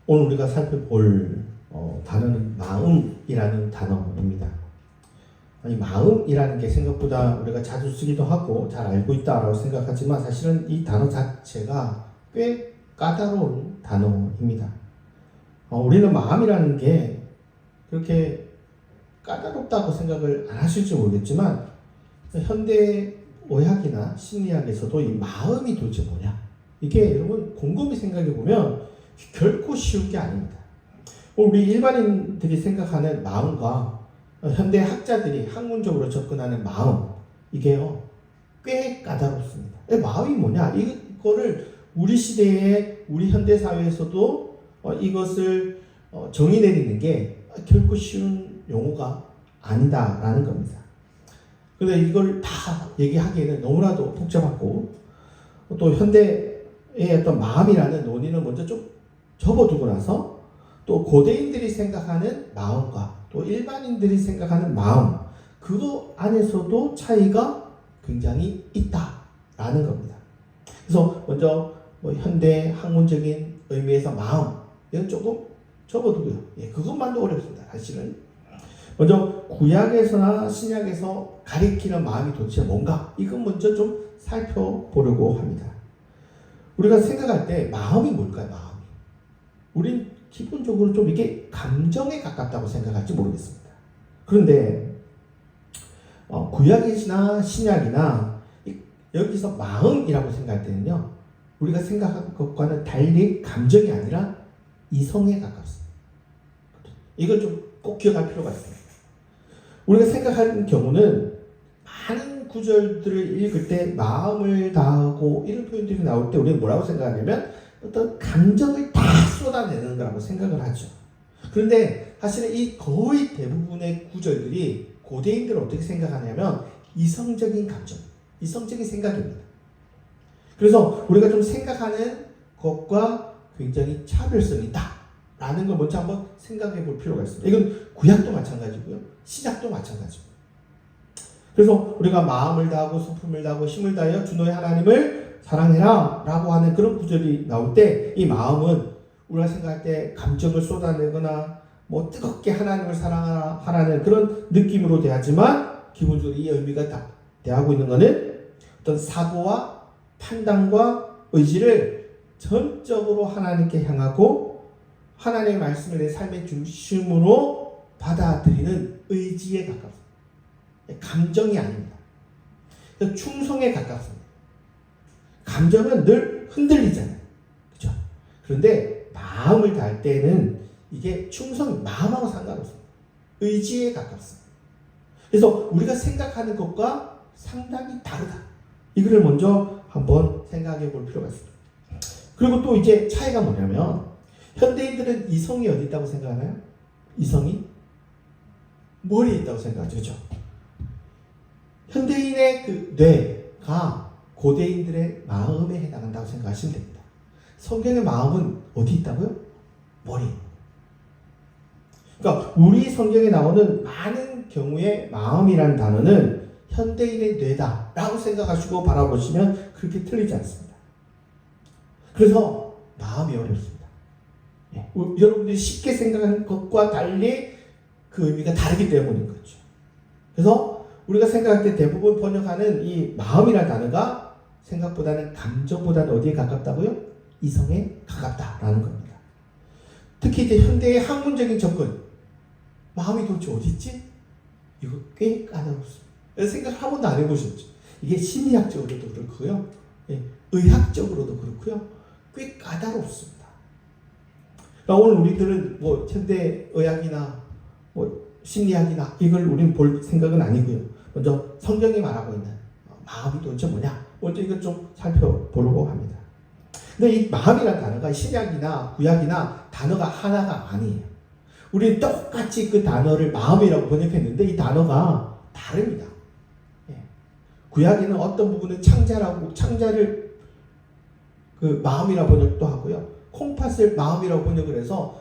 오늘 우리가 살펴볼 단어는 마음이라는 단어입니다. 아니, 마음이라는 게 생각보다 우리가 자주 쓰기도 하고 잘 알고 있다라고 생각하지만 사실은 이 단어 자체가 꽤 까다로운 단어입니다. 우리는 마음이라는 게 그렇게 까다롭다고 생각을 안 하실지 모르겠지만 현대 의학이나 심리학에서도 이 마음이 도대체 뭐냐, 이게 여러분 곰곰이 생각해 보면 결코 쉬운 게 아닙니다. 우리 일반인들이 생각하는 마음과 현대 학자들이 학문적으로 접근하는 마음, 이게요 꽤 까다롭습니다. 마음이 뭐냐, 이거를 우리 시대에 우리 현대 사회에서도 이것을 정의 내리는 게 결코 쉬운 용어가 아니다라는 겁니다. 그런데 이걸 다 얘기하기에는 너무나도 복잡하고 또 현대의 어떤 마음이라는 논의를 먼저 좀 접어두고 나서 또 고대인들이 생각하는 마음과 또 일반인들이 생각하는 마음, 그거 안에서도 차이가 굉장히 있다라는 겁니다. 그래서 먼저 현대 학문적인 의미에서 마음, 이건 조금 접어두고요. 그것만도 어렵습니다. 사실은 먼저 구약에서나 신약에서 가리키는 마음이 도대체 뭔가, 이건 먼저 좀 살펴보려고 합니다. 우리가 생각할 때 마음이 뭘까요? 마음이. 우린 기본적으로 좀 이게 감정에 가깝다고 생각할지 모르겠습니다. 그런데 구약이나 신약이나 여기서 마음이라고 생각할 때는요, 우리가 생각한 것과는 달리 감정이 아니라 이성에 가깝습니다. 이걸 좀 꼭 기억할 필요가 있습니다. 우리가 생각하는 경우는 많은 구절들을 읽을 때 마음을 다하고 이런 표현들이 나올 때 우리는 뭐라고 생각하냐면 어떤 감정을 다 쏟아내는 거라고 생각을 하죠. 그런데 사실은 이 거의 대부분의 구절들이 고대인들은 어떻게 생각하냐면 이성적인 감정, 이성적인 생각입니다. 그래서 우리가 좀 생각하는 것과 굉장히 차별성이 있다 라는 걸 먼저 한번 생각해 볼 필요가 있습니다. 이건 구약도 마찬가지고요, 신약도 마찬가지고. 그래서 우리가 마음을 다하고 슬픔을 다하고 힘을 다하여 주 너의 하나님을 사랑해라 라고 하는 그런 구절이 나올 때 이 마음은 우리가 생각할 때 감정을 쏟아내거나 뭐 뜨겁게 하나님을 사랑하라는 그런 느낌으로 대하지만 기본적으로 이 의미가 다 대하고 있는 것은 어떤 사고와 판단과 의지를 전적으로 하나님께 향하고 하나님의 말씀을 내 삶의 중심으로 받아들이는 의지에 가깝습니다. 감정이 아닙니다. 충성에 가깝습니다. 감정은 늘 흔들리잖아요. 그렇죠? 그런데 마음을 다할 때는 이게 충성이 마음하고 상관없습니다. 의지에 가깝습니다. 그래서 우리가 생각하는 것과 상당히 다르다. 이거를 먼저 한번 생각해 볼 필요가 있습니다. 그리고 또 이제 차이가 뭐냐면 현대인들은 이성이 어디 있다고 생각하나요? 이성이 머리에 있다고 생각하죠. 그렇죠? 현대인의 그 뇌가 고대인들의 마음에 해당한다고 생각하시면 됩니다. 성경의 마음은 어디 있다고요? 머리. 그러니까 우리 성경에 나오는 많은 경우에 마음이라는 단어는 현대인의 뇌다라고 생각하시고 바라보시면 그렇게 틀리지 않습니다. 그래서 마음이 어렵습니다. 여러분들이 쉽게 생각하는 것과 달리 그 의미가 다르기 때문인 거죠. 그래서 우리가 생각할 때 대부분 번역하는 이 마음이라는 단어가 생각보다는 감정보다는 어디에 가깝다고요? 이성에 가깝다라는 겁니다. 특히 이제 현대의 학문적인 접근, 마음이 도대체 어디 있지? 이거 꽤 까다롭습니다. 생각 한 번도 안 해보셨죠? 이게 심리학적으로도 그렇고요, 의학적으로도 그렇고요, 꽤 까다롭습니다. 그러니까 오늘 우리들은 뭐 현대 의학이나 뭐 심리학이나 이걸 우리는 볼 생각은 아니고요. 먼저 성경이 말하고 있는 마음이 도대체 뭐냐? 먼저 이걸 좀 살펴보려고 합니다. 근데 이 마음이라는 단어가 신약이나 구약이나 단어가 하나가 아니에요. 우리는 똑같이 그 단어를 마음이라고 번역했는데 이 단어가 다릅니다. 구약에는 어떤 부분은 창자를 그 마음이라고 번역도 하고요, 콩팥을 마음이라고 번역을 해서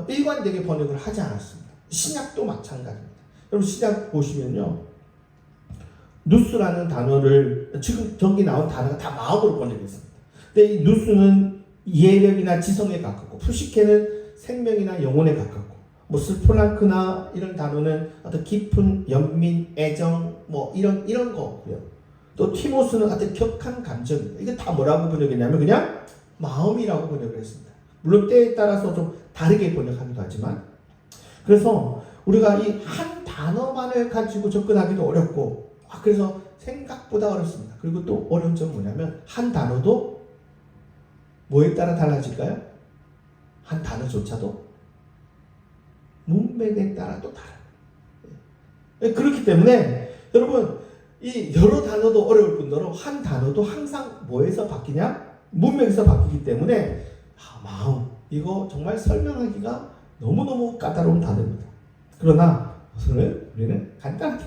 일관되게 번역을 하지 않았습니다. 신약도 마찬가지입니다. 여러분 신약 보시면요, 누스라는 단어를 지금 저기 나온 단어가 다 마음으로 번역했습니다. 근데 이 누스는 이해력이나 지성에 가깝고 푸시케는 생명이나 영혼에 가깝고, 뭐 스플랑크나 이런 단어는 어떤 깊은 연민, 애정, 뭐 이런 거고요. 또 티모스는 어떤 격한 감정입니다. 이게 다 뭐라고 번역했냐면 그냥 마음이라고 번역을 했습니다. 물론 때에 따라서 좀 다르게 번역하기도 하지만, 그래서 우리가 이 한 단어만을 가지고 접근하기도 어렵고, 그래서 생각보다 어렵습니다. 그리고 또 어려운 점은 뭐냐면 한 단어도 뭐에 따라 달라질까요? 한 단어조차도 문맥에 따라 또 다릅니다. 그렇기 때문에 여러분, 이 여러 단어도 어려울 뿐더러 한 단어도 항상 뭐에서 바뀌냐? 문맥에서 바뀌기 때문에 마음, 이거 정말 설명하기가 너무너무 까다로운 단어입니다. 그러나 오늘 우리는 간단하게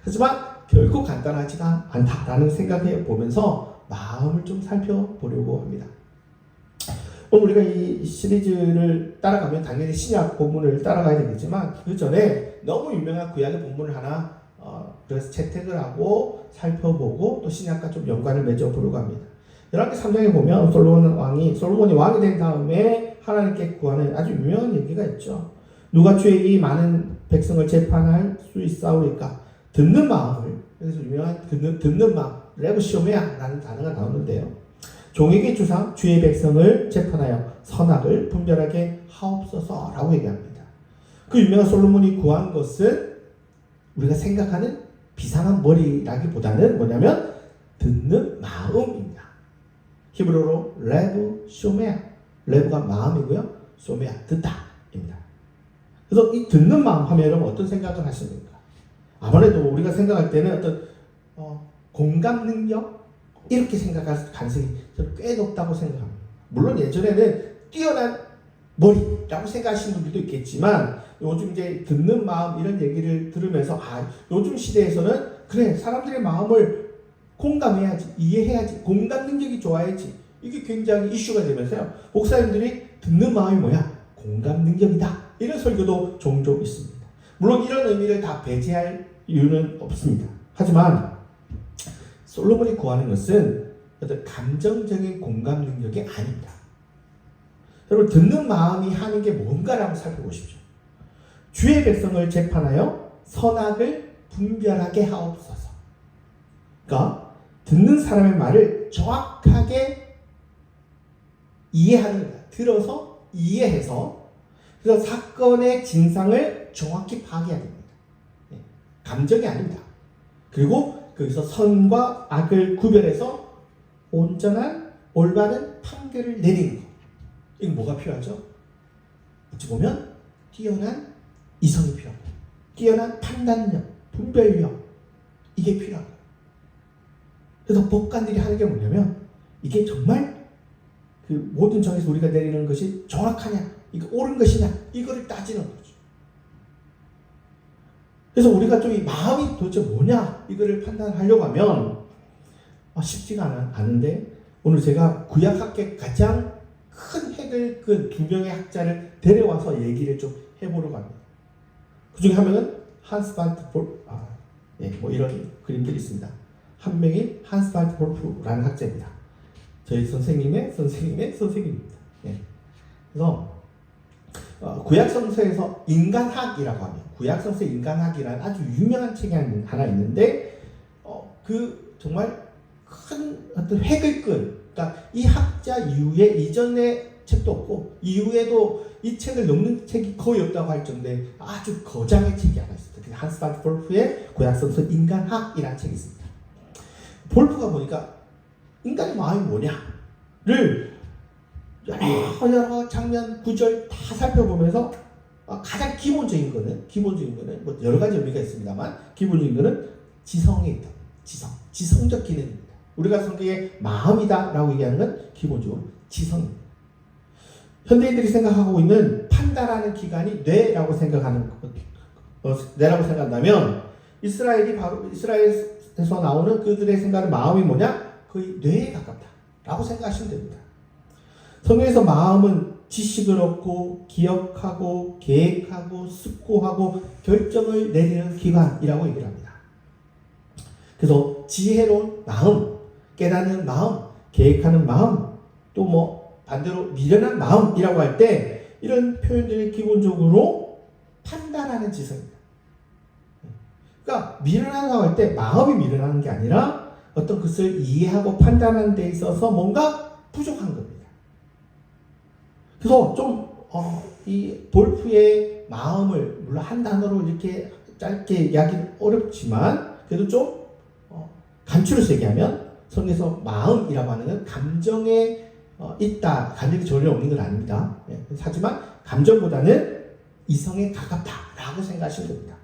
하지만 결코 간단하지가 않다라는 생각해 보면서 마음을 좀 살펴보려고 합니다. 오늘 우리가 이 시리즈를 따라가면 당연히 신약 본문을 따라가야 되겠지만, 그 전에 너무 유명한 구약의 본문을 하나 그래서 채택을 하고 살펴보고 또 신약과 좀 연관을 맺어보려고 합니다. 열왕기 3장에 보면 솔로몬이 왕이 된 다음에 하나님께 구하는 아주 유명한 얘기가 있죠. 누가 주의 이 많은 백성을 재판할 수 있사오리까? 듣는 마음을, 여기서 유명한 듣는 마음, 레브시오메아라는 단어가 나오는데요. 종에게 주사 주의 백성을 재판하여 선악을 분별하게 하옵소서라고 얘기합니다. 그 유명한 솔로몬이 구한 것은 우리가 생각하는 비상한 머리라기보다는 뭐냐면 듣는 마음입니다. 히브리어로 레브 쇼메아, 레브가 마음이고요, 쇼메아 듣다입니다. 그래서 이 듣는 마음 하면 여러분 어떤 생각을 하십니까? 아무래도 우리가 생각할 때는 어떤 공감 능력 이렇게 생각할 가능성이 꽤 높다고 생각합니다. 물론 예전에는 뛰어난 머리라고 생각하시는 분들도 있겠지만, 요즘 이제 듣는 마음 이런 얘기를 들으면서 요즘 시대에서는 그래, 사람들의 마음을 공감해야지, 이해해야지, 공감 능력이 좋아야지, 이게 굉장히 이슈가 되면서요, 목사님들이 듣는 마음이 뭐야? 공감 능력이다, 이런 설교도 종종 있습니다. 물론 이런 의미를 다 배제할 이유는 없습니다. 하지만 솔로몬이 구하는 것은 어떤 감정적인 공감 능력이 아닙니다. 여러분, 듣는 마음이 하는 게 뭔가라고 살펴보십시오. 주의 백성을 재판하여 선악을 분별하게 하옵소서. 그러니까 듣는 사람의 말을 정확하게 이해하는 거예요. 들어서 이해해서, 그래서 사건의 진상을 정확히 파악해야 됩니다. 감정이 아닙니다. 그리고 거기서 선과 악을 구별해서 온전한 올바른 판결을 내리는 것. 이거 뭐가 필요하죠? 어찌 보면 뛰어난 이성이 필요합니다. 뛰어난 판단력, 분별력, 이게 필요합니다. 그래서 법관들이 하는 게 뭐냐면, 이게 정말 그 모든 정에서 우리가 내리는 것이 정확하냐, 이거 옳은 것이냐, 이거를 따지는 거죠. 그래서 우리가 좀 이 마음이 도대체 뭐냐, 이거를 판단하려고 하면 쉽지가 않은데, 오늘 제가 구약학계 가장 큰 핵을 끈 두 명의 학자를 데려와서 얘기를 좀 해보려고 합니다. 그 중에 한 명은 한스 반트 볼프, 뭐 이런 그림들이 있습니다. 한 명이 한스 반트 볼프라는 학자입니다. 저희 선생님의 선생님입니다. 그래서 구약성서에서 인간학이라고 하면, 구약성서의 인간학이라는 아주 유명한 책이 하나 있는데, 그 정말 큰 어떤 핵을 끈, 그러니까 이 학자 이후에 이전의 책도 없고 이후에도 이 책을 넘는 책이 거의 없다고 할 정도의 아주 거장의 책이 하나 있습니다. 한스 반트 볼프의 구약성서 인간학이라는 책이 있습니다. 볼프가 보니까 인간의 마음이 뭐냐를 여러 장면, 구절 다 살펴보면서 가장 기본적인 거는 뭐 여러 가지 의미가 있습니다만, 기본적인 거는 지성에 있다. 지성적 기능입니다. 우리가 성경에 마음이다라고 얘기하는 건 기본적으로 지성입니다. 현대인들이 생각하고 있는 판단하는 기관이 뇌라고 생각한다면, 이스라엘에서 나오는 그들의 생각은 마음이 뭐냐? 거의 뇌에 가깝다라고 생각하시면 됩니다. 성경에서 마음은 지식을 얻고 기억하고 계획하고 숙고하고 결정을 내리는 기관이라고 얘기를 합니다. 그래서 지혜로운 마음, 깨닫는 마음, 계획하는 마음, 또 뭐 반대로 미련한 마음이라고 할 때 이런 표현들이 기본적으로 판단하는 지성입니다. 그러니까 미련하다고 할 때 마음이 미련한 게 아니라 어떤 것을 이해하고 판단하는 데 있어서 뭔가 부족한 겁니다. 그래서 좀 이 볼프의 마음을 물론 한 단어로 이렇게 짧게 이야기는 어렵지만 그래도 좀 간추려서 얘기하면 성경에서 마음이라고 하는 건 감정에 있다, 감정이 전혀 없는 건 아닙니다. 예, 하지만 감정보다는 이성에 가깝다라고 생각하시는 겁니다.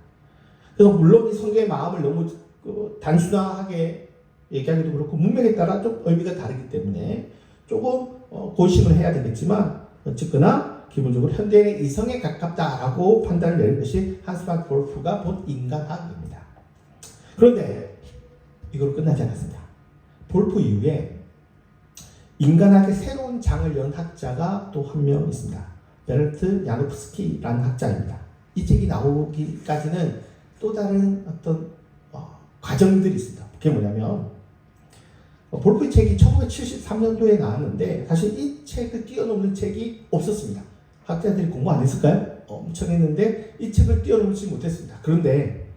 그래서 물론 이 성경의 마음을 너무 단순하게 얘기하기도 그렇고 문맥에 따라 좀 의미가 다르기 때문에 조금 고심을 해야 되겠지만 어쨌거나 기본적으로 현대인의 이성에 가깝다라고 판단을 내린 것이 한스바크 볼프가 본 인간학입니다. 그런데 이걸로 끝나지 않았습니다. 볼프 이후에 인간학의 새로운 장을 연 학자가 또 한 명 있습니다. 베르트 야노프스키라는 학자입니다. 이 책이 나오기까지는 또 다른 어떤 과정들이 있습니다. 그게 뭐냐면 볼프의 책이 1973년도에 나왔는데 사실 이 책을 뛰어넘는 책이 없었습니다. 학자들이 공부 안 했을까요? 엄청 했는데 이 책을 뛰어넘지 못했습니다. 그런데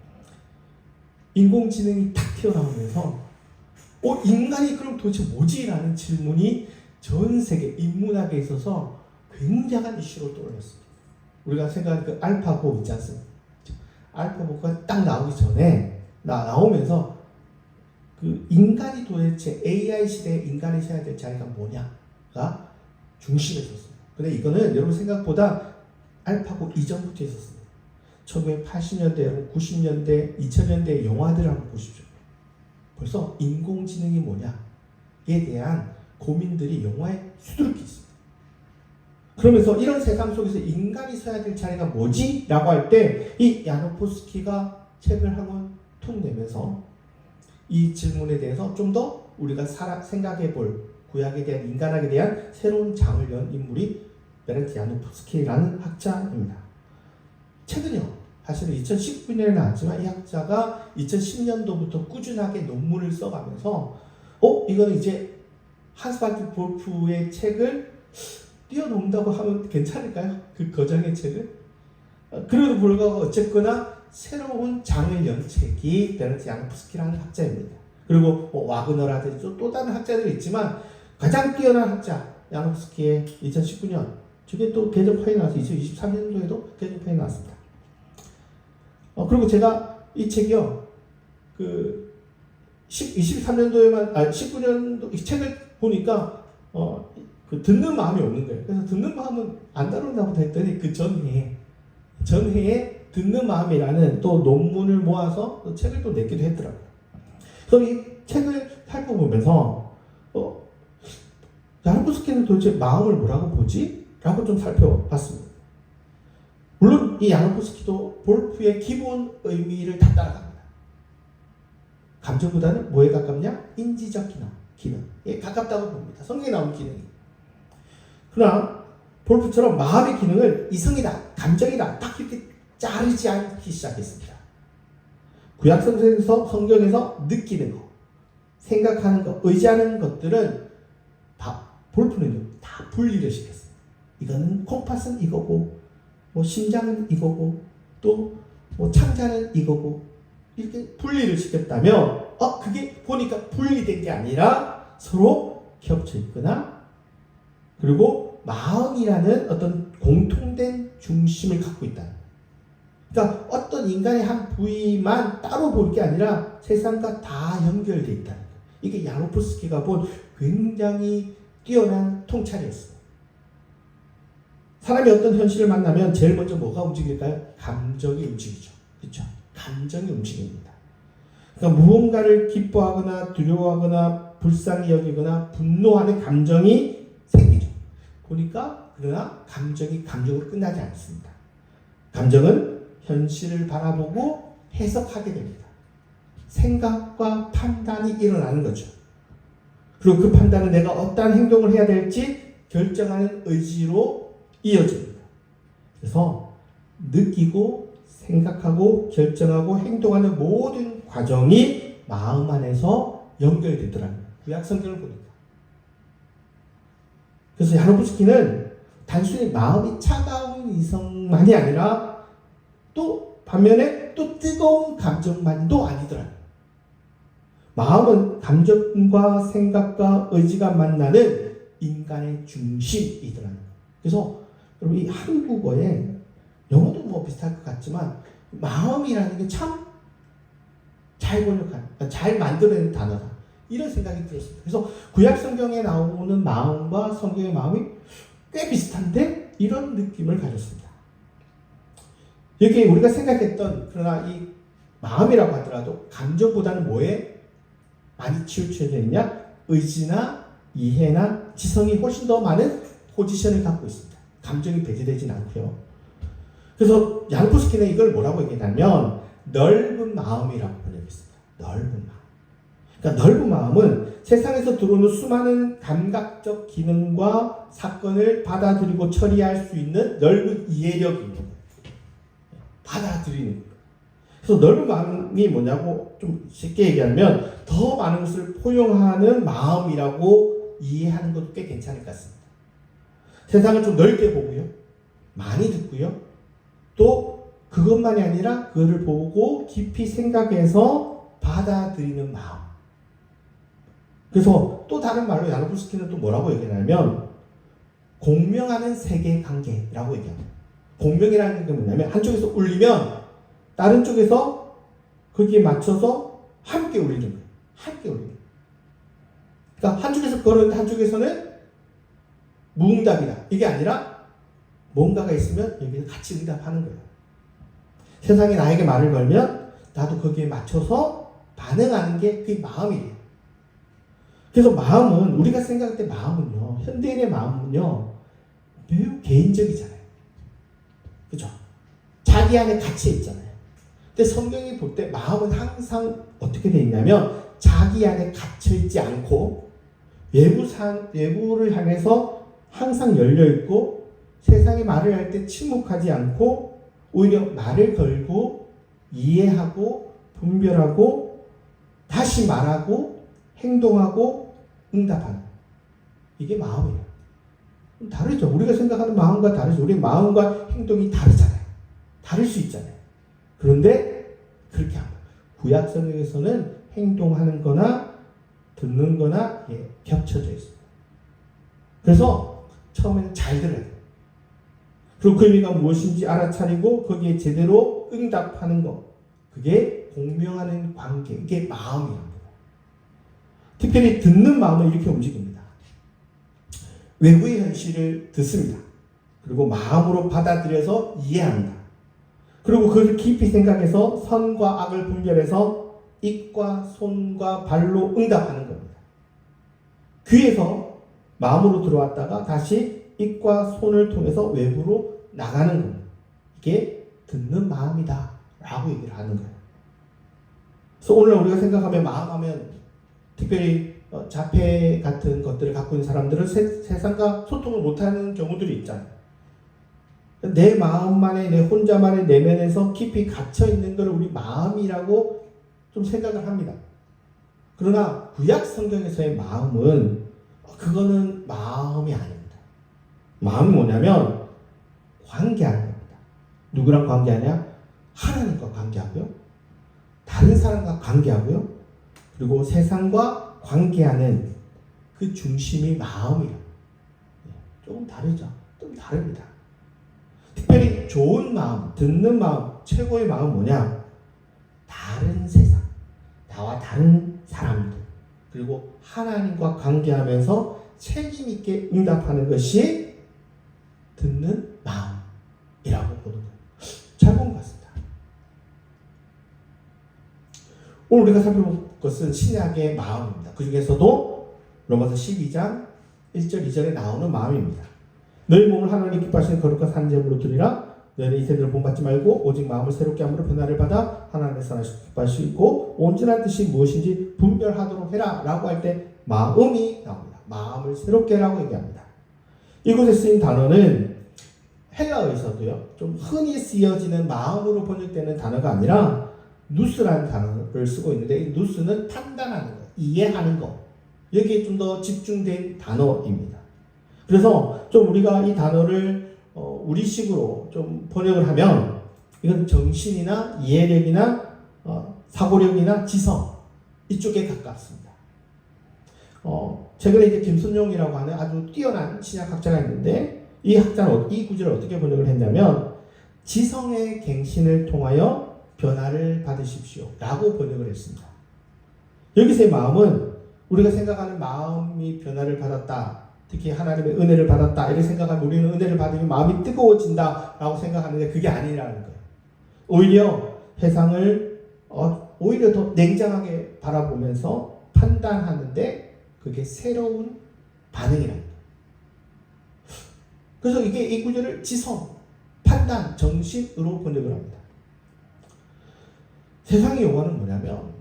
인공지능이 탁 튀어나오면서 인간이 그럼 도대체 뭐지? 라는 질문이 전 세계 인문학에 있어서 굉장한 이슈로 떠올랐습니다. 우리가 생각하는 그 알파고 있지 않습니까? 알파고가 딱 나오기 전에 나오면서 그 인간이 도대체 AI 시대에 인간이 서야 될 자리가 뭐냐가 중심에 섰습니다. 근데 이거는 여러분 생각보다 알파고 이전부터 있었습니다. 1980년대, 90년대, 2000년대 영화들을 한번 보십시오. 벌써 인공지능이 뭐냐에 대한 고민들이 영화에 수두룩히 있습니다. 그러면서 이런 세상 속에서 인간이 서야 될 자리가 뭐지? 라고 할 때 이 야노프스키가 책을 한 권 툭 내면서 이 질문에 대해서 좀 더 우리가 생각해 볼 구약에 대한 인간학에 대한 새로운 장을 연 인물이 베르트 야노프스키라는 학자입니다. 최근요, 사실은 2019년에 나왔지만 이 학자가 2010년도부터 꾸준하게 논문을 써가면서 이거는 이제 한스바크 볼프의 책을 뛰어넘는다고 하면 괜찮을까요? 그 거장의 책을? 그래도 불구하고 어쨌거나 새로운 장을 연 책이 베르트 야노프스키라는 학자입니다. 그리고 와그너라든지 또 다른 학자들이 있지만 가장 뛰어난 학자 야노프스키의 2019년 저게 또 개정판이 나와서 2023년도에도 개정판이 나왔습니다. 그리고 제가 이 책이요 23년도에만 19년도 이 책을 보니까 그 듣는 마음이 없는 거예요. 그래서 듣는 마음은 안 다룬다 보다 했더니 그 전해에 듣는 마음이라는 또 논문을 모아서 또 책을 또 냈기도 했더라고요. 그래서 이 책을 살펴보면서 야노프스키는 도대체 마음을 뭐라고 보지? 라고 좀 살펴봤습니다. 물론 이 야노프스키도 볼프의 기본 의미를 다 따라갑니다. 감정보다는 뭐에 가깝냐? 인지적 기능에 가깝다고 봅니다. 성경에 나온 기능이. 그러나 볼프처럼 마음의 기능을 이성이다, 감정이다 딱 이렇게 자르지 않기 시작했습니다. 구약 성경에서 느끼는 것, 생각하는 것, 의지하는 것들은 볼프는요 다 분리를 시켰어요. 이거는 콩팥은 이거고, 심장은 이거고, 또 창자는 이거고 이렇게 분리를 시켰다면 그게 보니까 분리된 게 아니라 서로 겹쳐 있거나 그리고 마음이라는 어떤 공통된 중심을 갖고 있다. 그러니까 어떤 인간의 한 부위만 따로 볼 게 아니라 세상과 다 연결되어 있다는 거예요. 이게 야노프스키가 본 굉장히 뛰어난 통찰이었어요. 사람이 어떤 현실을 만나면 제일 먼저 뭐가 움직일까요? 감정이 움직이죠. 그렇죠? 감정이 움직입니다. 그러니까 무언가를 기뻐하거나 두려워하거나 불쌍히 여기거나 분노하는 감정이 생기죠. 보니까 그러나 감정이 감정으로 끝나지 않습니다. 감정은 현실을 바라보고 해석하게 됩니다. 생각과 판단이 일어나는 거죠. 그리고 그 판단은 내가 어떠한 행동을 해야 될지 결정하는 의지로 이어집니다. 그래서 느끼고 생각하고 결정하고 행동하는 모든 과정이 마음 안에서 연결되더라고요. 구약 성경을 보니까. 그래서 야노프스키는 단순히 마음이 차가운 이성만이 아니라 또 반면에 또 뜨거운 감정만도 아니더라고요. 마음은 감정과 생각과 의지가 만나는 인간의 중심이더라고요. 그래서 여러분 이 한국어에 영어도 뭐 비슷할 것 같지만 마음이라는 게 참 잘 번역한, 잘 만들어낸 단어다. 이런 생각이 들었습니다. 그래서 구약 성경에 나오는 마음과 성경의 마음이 꽤 비슷한데 이런 느낌을 가졌습니다. 여기 우리가 생각했던 그러나 이 마음이라고 하더라도 감정보다는 뭐에 많이 치우쳐져 있냐? 의지나 이해나 지성이 훨씬 더 많은 포지션을 갖고 있습니다. 감정이 배제되진 않고요. 그래서 야누코스키는 이걸 뭐라고 얘기하냐면 넓은 마음이라고 번역했습니다. 넓은 마음. 그러니까 넓은 마음은 세상에서 들어오는 수많은 감각적 기능과 사건을 받아들이고 처리할 수 있는 넓은 이해력이 있는 거예요. 받아들이는 거예요. 그래서 넓은 마음이 뭐냐고 좀 쉽게 얘기하면 더 많은 것을 포용하는 마음이라고 이해하는 것도 꽤 괜찮을 것 같습니다. 세상을 좀 넓게 보고요. 많이 듣고요. 또 그것만이 아니라 그를 보고 깊이 생각해서 받아들이는 마음. 그래서 또 다른 말로 야누코스키는 또 뭐라고 얘기하냐면 공명하는 세계관계라고 얘기합니다. 공명이라는 게 뭐냐면 한쪽에서 울리면 다른 쪽에서 거기에 맞춰서 함께 울리는 거예요. 함께 울리는 거예요. 그러니까 한쪽에서 걸었는데 한쪽에서는 무응답이다. 이게 아니라 뭔가가 있으면 여기서 같이 응답하는 거예요. 세상에 나에게 말을 걸면 나도 거기에 맞춰서 반응하는 게 그게 마음이에요. 그래서 마음은 우리가 생각할 때 마음은요, 현대인의 마음은요 매우 개인적이잖아요. 그렇죠? 자기 안에 갇혀 있잖아요. 근데 성경이 볼 때 마음은 항상 어떻게 되어 있냐면 자기 안에 갇혀 있지 않고 외부를 향해서 항상 열려 있고 세상에 말을 할 때 침묵하지 않고 오히려 말을 걸고 이해하고 분별하고 다시 말하고 행동하고 응답하는 이게 마음이에요. 다르죠. 우리가 생각하는 마음과 다르죠. 우리 마음과 행동이 다르잖아요. 다를 수 있잖아요. 그런데 그렇게 합니다. 구약 성경에서는 행동하는 거나 듣는 거나 겹쳐져 있습니다. 그래서 처음에는 잘 들어야 돼요. 그리고 그 의미가 무엇인지 알아차리고 거기에 제대로 응답하는 것. 그게 공명하는 관계. 이게 마음이랍니다. 특별히 듣는 마음을 이렇게 움직입니다. 외부의 현실을 듣습니다. 그리고 마음으로 받아들여서 이해합니다. 그리고 그걸 깊이 생각해서 선과 악을 분별해서 입과 손과 발로 응답하는 겁니다. 귀에서 마음으로 들어왔다가 다시 입과 손을 통해서 외부로 나가는 겁니다. 이게 듣는 마음이다 라고 얘기를 하는 거예요. 그래서 오늘 우리가 생각하면 마음하면 특별히 자폐 같은 것들을 갖고 있는 사람들은 세상과 소통을 못하는 경우들이 있잖아요. 내 마음만의 내 혼자만의 내면에서 깊이 갇혀있는 것을 우리 마음이라고 좀 생각을 합니다. 그러나 구약 성경에서의 마음은 그거는 마음이 아닙니다. 마음이 뭐냐면 관계하는 겁니다. 누구랑 관계하냐? 하나님과 관계하고요. 다른 사람과 관계하고요. 그리고 세상과 관계하는 그 중심이 마음이에요. 조금 다르죠. 좀 다릅니다. 특별히 좋은 마음, 듣는 마음, 최고의 마음은 뭐냐? 다른 세상, 나와 다른 사람들, 그리고 하나님과 관계하면서 책임있게 응답하는 것이 듣는 마음이라고 보는 거예요. 잘 본 것 같습니다. 오늘 우리가 살펴볼 것은 신약의 마음입니다. 그 중에서도 로마서 12장 1절 2절에 나오는 마음입니다. 너희 몸을 하나님 기뻐하시는 거룩한 산제물로 드리라. 너희는 이 세대를 본받지 말고 오직 마음을 새롭게 함으로 변화를 받아 하나님의 선하시고 기뻐하시고 온전한 뜻이 무엇인지 분별하도록 해라 라고 할 때 마음이 나옵니다. 마음을 새롭게 라고 얘기합니다. 이곳에 쓰인 단어는 헬라어에서도요 좀 흔히 쓰여지는 마음으로 번역되는 단어가 아니라 누스라는 단어를 쓰고 있는데 이 누스는 판단하는 거, 이해하는 거, 여기에 좀 더 집중된 단어입니다. 그래서 좀 우리가 이 단어를 우리식으로 좀 번역을 하면 이건 정신이나 이해력이나 사고력이나 지성 이쪽에 가깝습니다. 최근에 이제 김순용이라고 하는 아주 뛰어난 신약학자가 있는데 이 학자는 이 구절을 어떻게 번역을 했냐면 지성의 갱신을 통하여 변화를 받으십시오 라고 번역을 했습니다. 여기서의 마음은 우리가 생각하는 마음이 변화를 받았다, 특히 하나님의 은혜를 받았다 이렇게 생각하면 우리는 은혜를 받으면 마음이 뜨거워진다 라고 생각하는데 그게 아니라는 거예요. 오히려 세상을 오히려 더 냉정하게 바라보면서 판단하는데 그게 새로운 반응이랍니다. 그래서 이게 이 구절을 지성, 판단, 정신으로 번역을 합니다. 세상이 요구하는 뭐냐면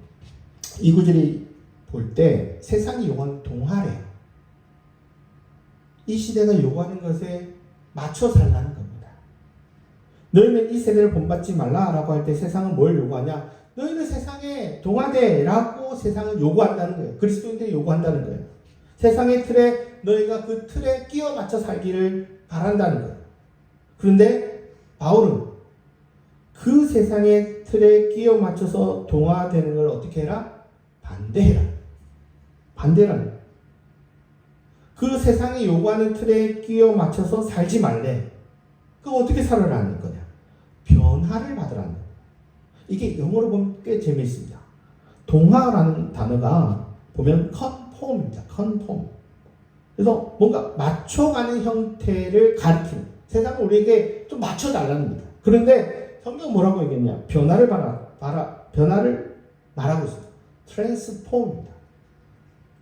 이 구절이 볼 때 세상이 요구하는 동화래요. 이 시대가 요구하는 것에 맞춰 살라는 겁니다. 너희는 이 세대를 본받지 말라라고 할 때 세상은 뭘 요구하냐? 너희는 세상에 동화되라고 세상은 요구한다는 거예요. 그리스도인들이 요구한다는 거예요. 세상의 틀에 너희가 그 틀에 끼워 맞춰 살기를 바란다는 거예요. 그런데 바울은 그 세상의 틀에 끼워 맞춰서 동화되는 걸 어떻게 해라? 반대해라. 반대라는 거예요. 그 세상이 요구하는 틀에 끼워 맞춰서 살지 말래. 그거 어떻게 살아라는 거냐? 변화를 받으라는 거예요. 이게 영어로 보면 꽤 재미있습니다. 동화라는 단어가 보면 conform입니다. conform. 그래서 뭔가 맞춰가는 형태를 가리키는, 세상을 우리에게 좀 맞춰달라는 겁니다. 그런데 성경 뭐라고 얘기했냐? 변화를 변화를 말하고 있습니다. transform입니다.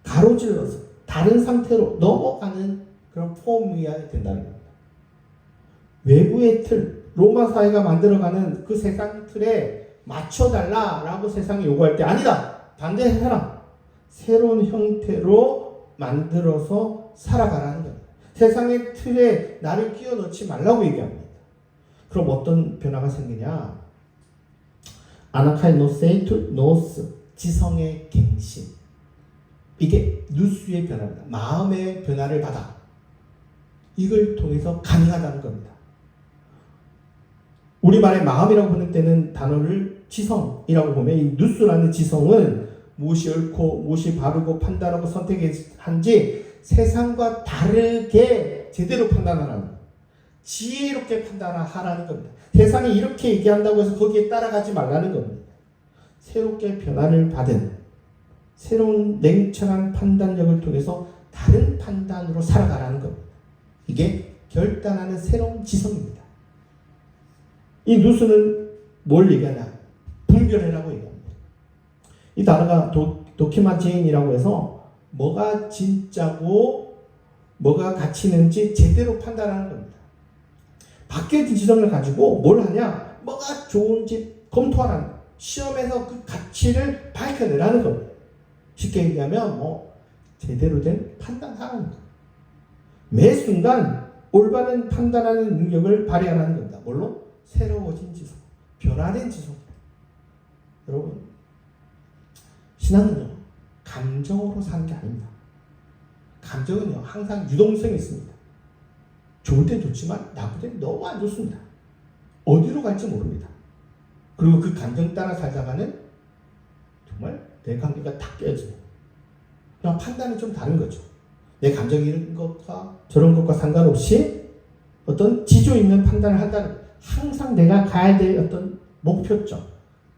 가로질러서 다른 상태로 넘어가는 그런 폼이어야 된다는 겁니다. 외부의 틀, 로마 사회가 만들어가는 그 세상 틀에 맞춰달라라고 세상이 요구할 때 아니다! 반대해라! 새로운 형태로 만들어서 살아가라는 겁니다. 세상의 틀에 나를 끼워 넣지 말라고 얘기합니다. 그럼 어떤 변화가 생기냐? 아나카이노세이투 노스, 지성의 갱신. 이게 누스의 변화입니다. 마음의 변화를 받아. 이걸 통해서 가능하다는 겁니다. 우리말의 마음이라고 부를 때는 단어를 지성이라고 보면 이 누스라는 지성은 무엇이 옳고 무엇이 바르고 판단하고 선택한지 세상과 다르게 제대로 판단하라는, 지혜롭게 판단하라는 겁니다. 세상이 이렇게 얘기한다고 해서 거기에 따라가지 말라는 겁니다. 새롭게 변화를 받은 새로운 냉철한 판단력을 통해서 다른 판단으로 살아가라는 겁니다. 이게 결단하는 새로운 지성입니다. 이 누스는 뭘 얘기하냐? 분별해라고 얘기합니다. 이 단어가 도키마제인이라고 해서 뭐가 진짜고 뭐가 가치 있는지 제대로 판단하는 겁니다. 바뀌어진 지성을 가지고 뭘 하냐? 뭐가 좋은지 검토하라는 거예요. 시험에서 그 가치를 밝혀내라는 겁니다. 쉽게 얘기하면 제대로 된 판단하라는 거예요. 매 순간 올바른 판단하는 능력을 발휘하라는 겁니다. 뭘로? 새로워진 지성, 변화된 지성. 여러분, 신앙은요 감정으로 사는 게 아닙니다. 감정은요 항상 유동성이 있습니다. 좋을 땐 좋지만 나쁠 땐 너무 안 좋습니다. 어디로 갈지 모릅니다. 그리고 그 감정 따라 살다가는 정말 내 관계가 다 깨져요. 그냥 판단이 좀 다른 거죠. 내 감정이 이런 것과 저런 것과 상관없이 어떤 지조 있는 판단을 한다는 거예요. 항상 내가 가야 될 어떤 목표점,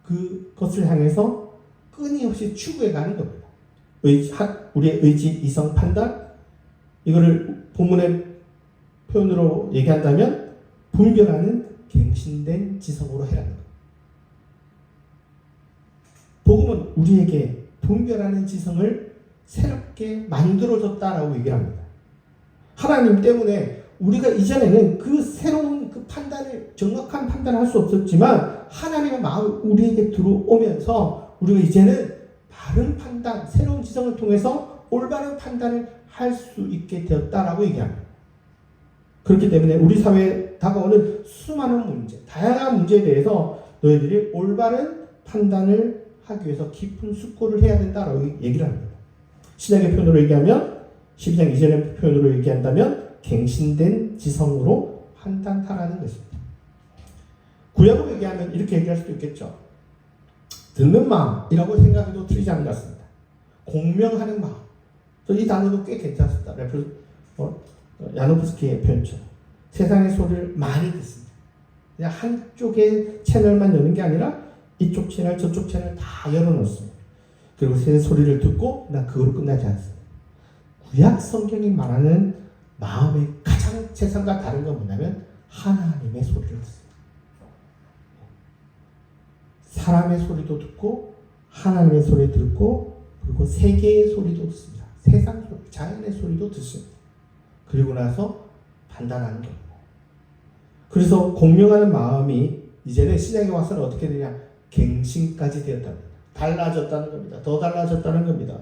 그것을 향해서 끊임없이 추구해 가는 겁니다. 우리의 의지, 이성, 판단, 이거를 본문의 표현으로 얘기한다면 분별하는 갱신된 지성으로 해라는 거예요. 복음은 우리에게 분별하는 지성을 새롭게 만들어줬다라고 얘기를 합니다. 하나님 때문에 우리가 이전에는 그 새로운 그 판단을, 정확한 판단을 할 수 없었지만 하나님의 마음이 우리에게 들어오면서 우리가 이제는 바른 판단, 새로운 지성을 통해서 올바른 판단을 할 수 있게 되었다라고 얘기합니다. 그렇기 때문에 우리 사회에 다가오는 수많은 문제, 다양한 문제에 대해서 너희들이 올바른 판단을 하기 위해서 깊은 숙고를 해야 된다라고 얘기를 합니다. 신약의 표현으로 얘기하면, 12장 이전의 표현으로 얘기한다면 갱신된 지성으로 판단하라는 것입니다. 구약으로 얘기하면 이렇게 얘기할 수도 있겠죠. 듣는 마음이라고 생각해도 틀리지 않은 것 같습니다. 공명하는 마음. 이 단어도 꽤 괜찮습니다. 야노프스키의 표현처럼 세상의 소리를 많이 듣습니다. 그냥 한쪽의 채널만 여는 게 아니라 이쪽 채널 저쪽 채널 다 열어놓습니다. 그리고 새 소리를 듣고 나 그걸로 끝나지 않습니다. 구약 성경이 말하는 마음의 가장 세상과 다른 건 뭐냐면 하나님의 소리를 듣습니다. 사람의 소리도 듣고 하나님의 소리 듣고 그리고 세계의 소리도 듣습니다. 세상 소리, 자연의 소리도 듣습니다. 그리고 나서 판단하는 겁니다. 그래서 공명하는 마음이 이제는 신약에 와서는 어떻게 되냐? 갱신까지 되었답니다. 달라졌다는 겁니다. 더 달라졌다는 겁니다.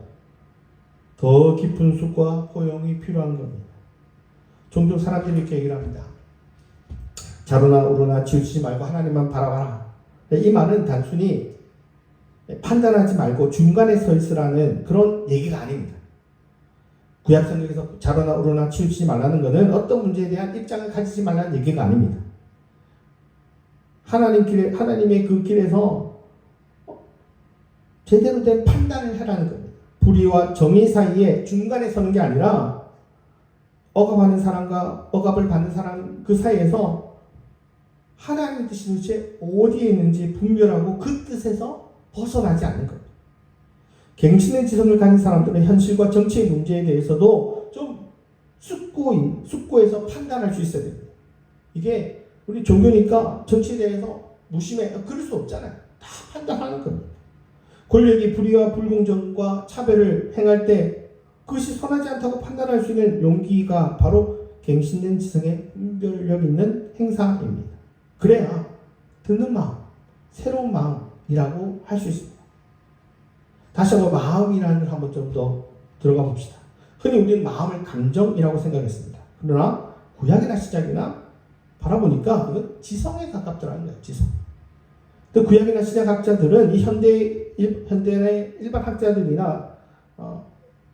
더 깊은 숲과 포용이 필요한 겁니다. 종종 사람들이 이렇게 얘기를 합니다. 자로나 우로나 치우치지 말고 하나님만 바라봐라. 이 말은 단순히 판단하지 말고 중간에 서 있으라는 그런 얘기가 아닙니다. 구약성경에서 자로나 우로나 치우치지 말라는 것은 어떤 문제에 대한 입장을 가지지 말라는 얘기가 아닙니다. 하나님의 그 길에서 제대로 된 판단을 하라는 겁니다. 불의와 정의 사이에 중간에 서는 게 아니라 억압하는 사람과 억압을 받는 사람 그 사이에서 하나님의 뜻이 도대체 어디에 있는지 분별하고 그 뜻에서 벗어나지 않는 겁니다. 갱신의 지성을 가진 사람들은 현실과 정치의 문제에 대해서도 좀 숙고해서 판단할 수 있어야 됩니다. 이게 우리 종교니까 정치에 대해서 무심해 그럴 수 없잖아요. 다 판단하는 겁니다. 권력이 불의와 불공정과 차별을 행할 때 그것이 선하지 않다고 판단할 수 있는 용기가 바로 갱신된 지성의 분별력 있는 행사입니다. 그래야 듣는 마음, 새로운 마음이라고 할 수 있습니다. 다시 한번 마음이라는 걸 한번 좀 더 들어가 봅시다. 흔히 우리는 마음을 감정이라고 생각했습니다. 그러나 구약이나 시작이나 바라보니까 이건 지성에 가깝더라는 거예요. 지성. 또 구약이나 시작 학자들은 이 현대의 일반 학자들이나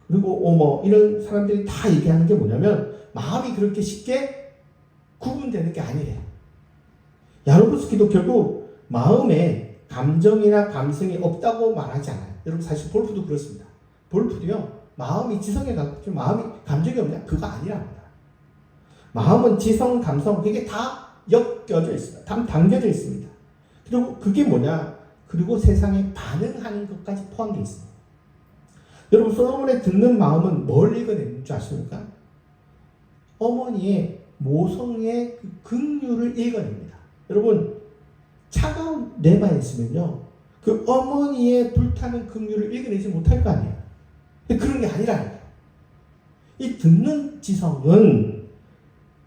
그리고 이런 사람들이 다 얘기하는 게 뭐냐면 마음이 그렇게 쉽게 구분되는 게 아니래요. 야노프스키도 결국 마음에 감정이나 감성이 없다고 말하지 않아요. 여러분 사실 볼프도 그렇습니다. 볼프도요. 마음이 지성에 가깝죠. 마음이 감정이 없냐? 그거 아니랍니다. 마음은 지성, 감성 그게 다 엮여져 있습니다. 다 담겨져 있습니다. 그리고 그게 뭐냐? 그리고 세상에 반응하는 것까지 포함되어 있습니다. 여러분 솔로몬의 듣는 마음은 뭘 읽어내는 줄 아십니까? 어머니의 모성의 그 긍휼을 읽어냅니다. 여러분 차가운 뇌만 있으면요 그 어머니의 불타는 긍휼을 읽어내지 못할 거 아니에요. 근데 그런 게 아니라는 거예요. 이 듣는 지성은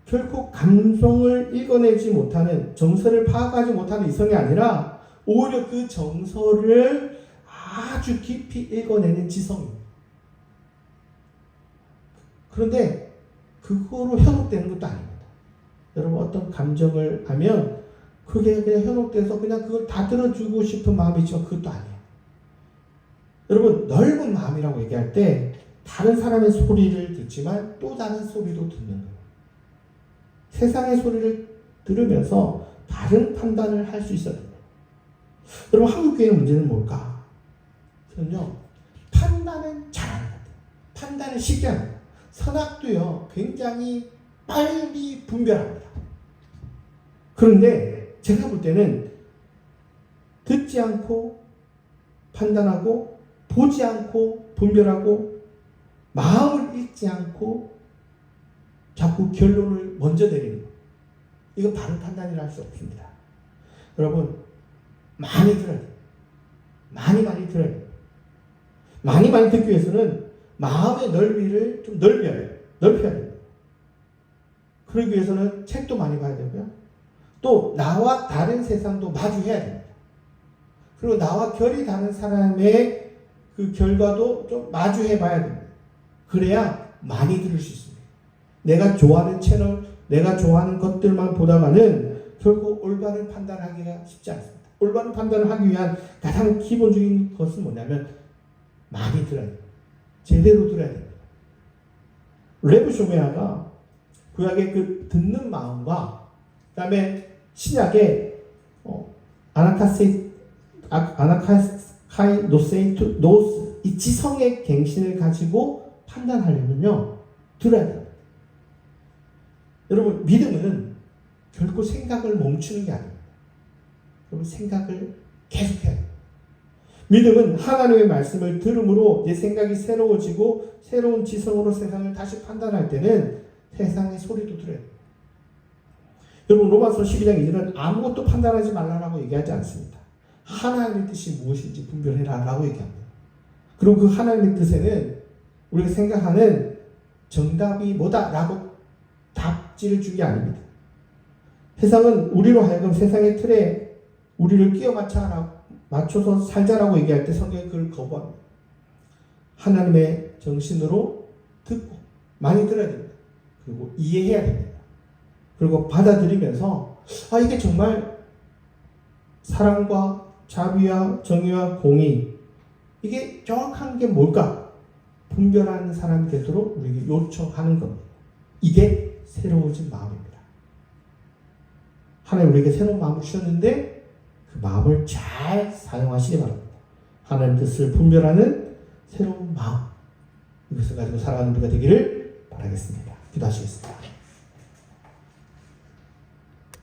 결코 감성을 읽어내지 못하는 정서를 파악하지 못하는 이성이 아니라 오히려 그 정서를 아주 깊이 읽어내는 지성입니다. 그런데 그거로 현혹되는 것도 아닙니다. 여러분 어떤 감정을 하면 그게 그냥 현혹돼서 그냥 그걸 다 들어주고 싶은 마음이 있지만 그것도 아니에요. 여러분 넓은 마음이라고 얘기할 때 다른 사람의 소리를 듣지만 또 다른 소리도 듣는 거예요. 세상의 소리를 들으면서 다른 판단을 할 수 있어야 됩니다. 여러분 한국교회의 문제는 뭘까? 저는요 판단은 잘하는 것 같아요. 판단은 쉽게 합니다. 선악도요 굉장히 빨리 분별합니다. 그런데 제가 볼 때는 듣지 않고 판단하고 보지 않고 분별하고 마음을 읽지 않고 자꾸 결론을 먼저 내리는 것. 이거 바른 판단이라 할 수 없습니다. 여러분 많이 들어야 돼요. 많이 들어야 돼요. 많이 듣기 위해서는 마음의 넓이를 좀 넓혀야 돼요. 그러기 위해서는 책도 많이 봐야 되고요. 또 나와 다른 세상도 마주해야 됩니다. 그리고 나와 결이 다른 사람의 그 결과도 좀 마주해 봐야 됩니다. 그래야 많이 들을 수 있습니다. 내가 좋아하는 채널, 내가 좋아하는 것들만 보다가는 결국 올바른 판단하기가 쉽지 않습니다. 올바른 판단을 하기 위한 가장 기본적인 것은 뭐냐면 많이 들어야 돼요. 제대로 들어야 됩니다. 레브 쇼메아가 구약의 그 듣는 마음과 그다음에 신약의 아나카이 노세이투 노스 이 지성의 갱신을 가지고 판단하려면요 들어야 됩니다. 여러분 믿음은 결코 생각을 멈추는 게 아닙니다. 여러분 생각을 계속해야 돼요. 믿음은 하나님의 말씀을 들음으로 내 생각이 새로워지고 새로운 지성으로 세상을 다시 판단할 때는 세상의 소리도 들어야 돼요. 여러분 로마서 12장 2절은 아무것도 판단하지 말라라고 얘기하지 않습니다. 하나님의 뜻이 무엇인지 분별해라 라고 얘기합니다. 그리고 그 하나님의 뜻에는 우리가 생각하는 정답이 뭐다 라고 답지를 준 게 아닙니다. 세상은 우리로 하여금 세상의 틀에 우리를 끼워 맞춰서 살자라고 얘기할 때 성경이 그걸 거부합니다. 하나님의 정신으로 듣고 많이 들어야 됩니다. 그리고 이해해야 됩니다. 그리고 받아들이면서 이게 정말 사랑과 자비와 정의와 공의 이게 정확한 게 뭘까? 분별하는 사람이 되도록 우리에게 요청하는 겁니다. 이게 새로워진 마음입니다. 하나님 우리에게 새로운 마음을 주셨는데 그 마음을 잘 사용하시기 바랍니다. 하나님 뜻을 분별하는 새로운 마음 이것을 가지고 살아가는 우리가 되기를 바라겠습니다. 기도하시겠습니다.